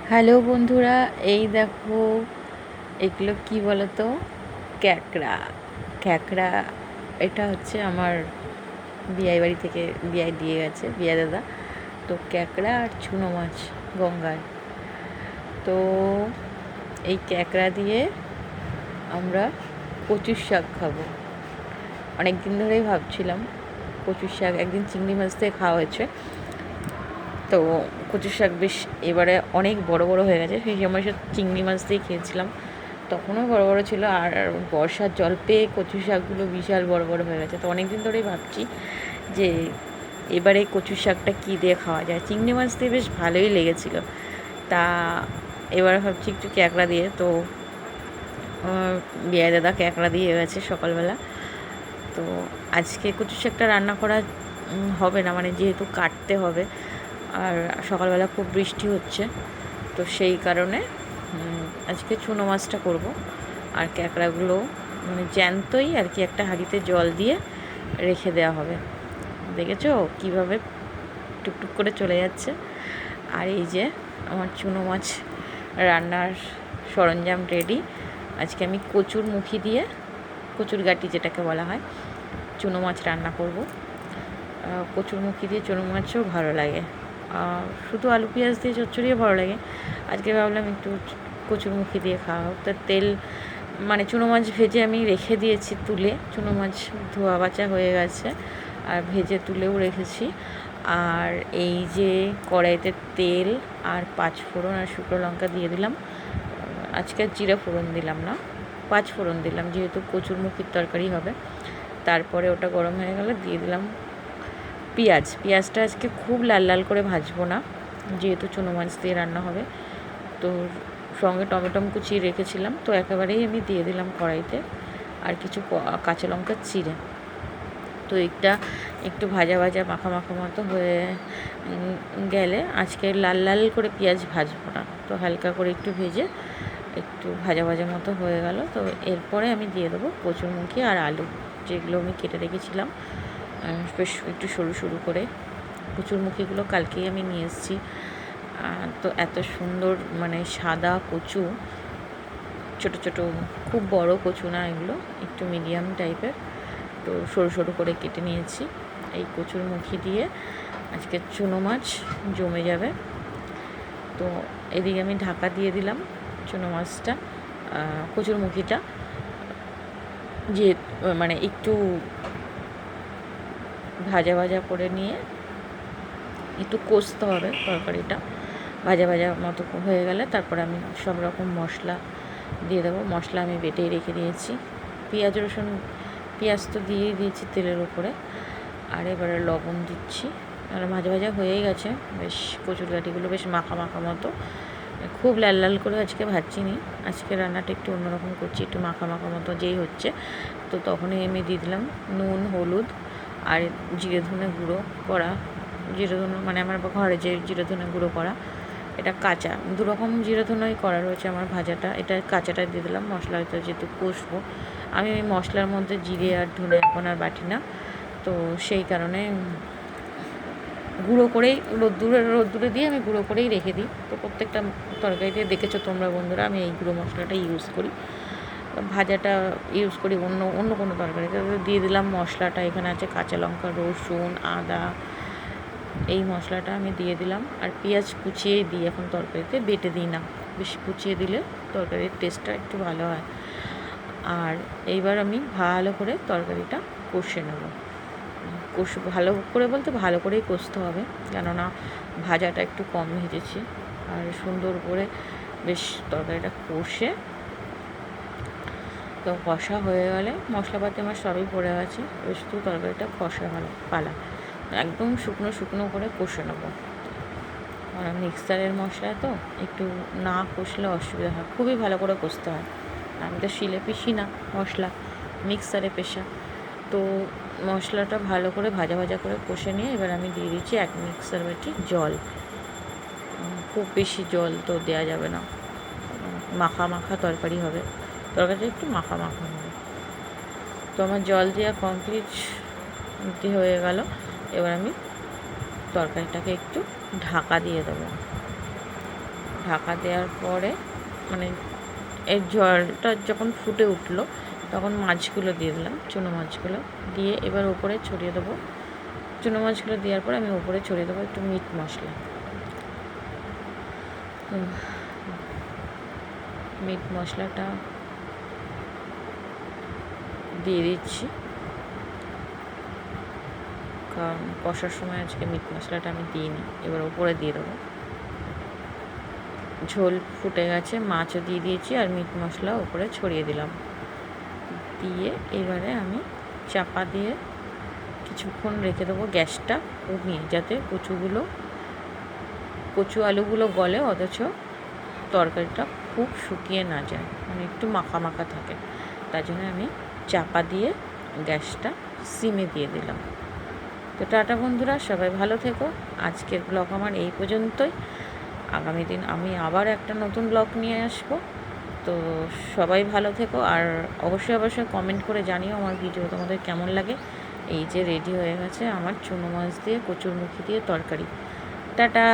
Hello বন্ধুরা, এই দেখো এগুলো কি বলো তো? ক্যাকড়া। ক্যাকড়া এটা হচ্ছে আমার বিয়ে বাড়ি থেকে বিয়ে দিয়ে গেছে বিয়া দাদা। তো ক্যাকড়া আর চুনো মাছ গঙ্গায়। তো এই ক্যাকড়া দিয়ে আমরা কচুর শাক খাবো। অনেক দিন ধরেই ভাবছিলাম কচুর শাক, একদিন চিংড়ি মাছ দিয়ে খাওয়া হয়েছে। তো কচুর শাক বেশ এবারে অনেক বড় বড় হয়ে গেছে। সেই সময় সব চিংড়ি মাছ দিয়ে খেয়েছিলাম, তখনও বড় বড় ছিল। আর বর্ষার জল পেয়ে কচু শাকগুলো বিশাল বড় বড় হয়ে গেছে। তো অনেক দিন ধরেই ভাবছি যে এবারে কচু শাকটা কী দিয়ে খাওয়া যায়। চিংড়ি মাছ দিয়ে বেশ ভালোই লেগেছিলো, তা এবার ভাবছি একটু ক্যাকড়া দিয়ে। তো বিয়ে দাদা ক্যাকড়া দিয়ে গেছে সকালবেলা। তো আজকে কচু শাকটা রান্না করা হবে না, মানে যেহেতু কাটতে হবে আর সকালবেলা খুব বৃষ্টি হচ্ছে, তো সেই কারণে আজকে চুনো মাছটা করব। আর ক্যাকড়াগুলো মানে জ্যান্তই আর কি একটা হাঁড়িতে জল দিয়ে রেখে দেওয়া হবে। দেখেছো কীভাবে টুকটুক করে চলে যাচ্ছে। আর এই যে আমার চুনো মাছ রান্নার সরঞ্জাম রেডি। আজকে আমি কচুর মুখি দিয়ে, কচুর গাটি যেটাকে বলা হয়, চুনো মাছ রান্না করব। কচুর মুখি দিয়ে চুনো মাছও ভালো লাগে, শুধু আলু পেঁয়াজ দিয়ে চচ্চড়িও ভালো লাগে। আজকে ভাবলাম একটু কচুর মুখি দিয়ে খাওয়া হোক। তা তেল মানে চুনো মাছ ভেজে আমি রেখে দিয়েছি তুলে। চুনো মাছ ধোয়া বাছা হয়ে গেছে আর ভেজে তুলেও রেখেছি। আর এই যে কড়াইতে তেল আর 5 ফোড়ন আর শুকনো লঙ্কা দিয়ে দিলাম। আজকে জিরা ফোড়ন দিলাম না, 5 ফোড়ন দিলাম, যেহেতু কচুর মুখির তরকারি হবে। তারপরে ওটা গরম হয়ে গেলে দিয়ে দিলাম পেঁয়াজটা আজকে খুব লাল লাল করে ভাজবো না, যেহেতু চুনো মাছ দিয়ে রান্না হবে। তো সঙ্গে টমেটো কুচিয়ে রেখেছিলাম, তো একেবারেই আমি দিয়ে দিলাম কড়াইতে। আর কিছু কাঁচা লঙ্কা চিড়ে। তো এটা একটু ভাজা ভাজা মাখা মাখা মতো হয়ে গেলে, আজকে লাল লাল করে পেঁয়াজ ভাজবো না, তো হালকা করে একটু ভেজে একটু ভাজা ভাজা মতো হয়ে গেল। তো এরপরে আমি দিয়ে দেবো কচুরমুখী আর আলু, যেগুলো আমি কেটে রেখেছিলাম বেশ একটু সরু সরু করে। কচুরমুখীগুলো কালকেই আমি নিয়ে এসেছি। তো এত সুন্দর মানে সাদা কচু, ছোটো ছোটো, খুব বড় কচু না এগুলো, একটু মিডিয়াম টাইপের। তো সরু সরু করে কেটে নিয়েছি। এই কচুর মুখি দিয়ে আজকে চুনো মাছ জমে যাবে। তো এদিকে আমি ঢাকা দিয়ে দিলাম চুনো মাছটা, কচুর মুখিটা যে মানে একটু ভাজা ভাজা করে নিয়ে একটু কষতে হবে তরকারিটা। ভাজা ভাজা মতো হয়ে গেলে তারপরে আমি সব রকম মশলা দিয়ে দেবো। মশলা আমি বেটেই রেখে দিয়েছি। পেঁয়াজ তো দিয়েই দিয়েছি তেলের উপরে। আর এবারে লবণ দিচ্ছি। আর ভাজা ভাজা হয়েই গেছে, বেশ কচুর গাঁটিগুলো বেশ মাখা মাখা মতো। খুব লাল লাল করে আজকে ভাজছি নি, আজকে রান্নাটা একটু অন্যরকম করছি, একটু মাখা মাখা মতো যেই হচ্ছে। তো তখনই আমি দিয়ে দিলাম নুন, হলুদ আর জিরে ধনে গুঁড়ো করা। জিরে ধনে মানে আমার ঘরে যে জিরে ধনে গুঁড়ো করা, এটা কাঁচা। দুরকম জিরে ধনেই করা রয়েছে আমার ভাজাটা। এটা কাঁচাটা দিয়ে দিলাম, মশলা হয়তো যেহেতু কষবো। আমি ওই মশলার মধ্যে জিরে আর ধনে এখন আর বাটি না, তো সেই কারণে গুঁড়ো করেই রোদ্দুরে দিয়ে আমি গুঁড়ো করেই রেখে দিই। তো প্রত্যেকটা তরকারিতে দেখেছো তোমরা বন্ধুরা, আমি এই গুঁড়ো মশলাটা ইউজ করি। ভাজাটা ইউজ করি অন্য কোনো তরকারিতে। দিয়ে দিলাম মশলাটা। এখানে আছে কাঁচা লঙ্কা, রসুন, আদা, এই মশলাটা আমি দিয়ে দিলাম। আর পেঁয়াজ কুচিয়েই দিই এখন তরকারিতে, বেটে দিই না। বেশি কুচিয়ে দিলে তরকারির টেস্টটা একটু ভালো হয়। আর এইবার আমি ভালো করে তরকারিটা কষে নেব। ভালো করে বলতে ভালো করেই কষতে হবে, কেননা ভাজাটা একটু কম ভেজেছি। আর সুন্দর করে বেশ তরকারিটা কষে, তো কষা হয়ে গেলে মশলাপাতি আমার সবই পড়ে গেছে, বেশ তো তরকারিটা কষা পালা একদম শুকনো শুকনো করে কষে নেবো। আর মিক্সারের মশলা তো একটু না কষলে অসুবিধা হয়, খুবই ভালো করে কষতে হয়। আমি তো শিলে পিষি না মশলা, মিক্সারে পেশা। তো মশলাটা ভালো করে ভাজা ভাজা করে কষে নিয়ে এবার আমি দিয়ে দিচ্ছি 1 মিক্সার বাটি জল। খুব বেশি জল তো দেওয়া যাবে না, মাখা মাখা তরকারি হবে, তরকারিটা একটু মাখা মাখা হবে। তো আমার জল দেওয়া কমপ্লিট হয়ে গেল। এবার আমি তরকারিটাকে একটু ঢাকা দিয়ে দেবো। ঢাকা দেওয়ার পরে মানে এর জলটা যখন ফুটে উঠলো তখন মাছগুলো দিয়ে দিলাম, চুনো মাছগুলো দিয়ে এবার উপরে ছড়িয়ে দেবো। চুনো মাছগুলো দেওয়ার পরে আমি উপরে ছড়িয়ে দেবো একটু মিট মশলা। মিট মশলাটা দিয়ে দিচ্ছি, কারণ কষার সময় আজকে মিট মশলাটা আমি দিইনি। এবার উপরে দিয়ে দেবো। ঝোল ফুটে গেছে, মাছও দিয়ে দিয়েছি আর মিট মশলা উপরে ছড়িয়ে দিলাম। দিয়ে এবারে আমি চাপা দিয়ে কিছুক্ষণ রেখে দেবো, গ্যাসটা কমিয়ে, যাতে কচু আলুগুলো গলে অথচ তরকারিটা খুব শুকিয়ে না যায়, মানে একটু মাখা মাখা থাকে। তার জন্য আমি চাপা দিয়ে গ্যাসটা সিমে দিয়ে দিলাম। তো টাটা বন্ধুরা, সবাই ভালো থেকো। আজকের ব্লগ আমার এই পর্যন্তই। আগামী দিন আমি আবার একটা নতুন ব্লগ নিয়ে আসবো। তো সবাই ভালো থেকো, আর অবশ্যই কমেন্ট করে জানিও আমার ভিডিও তোমাদের কেমন লাগে। এই যে রেডি হয়ে গেছে আমার চুনো মাছ দিয়ে কচুরমুখী দিয়ে তরকারি। টাটা।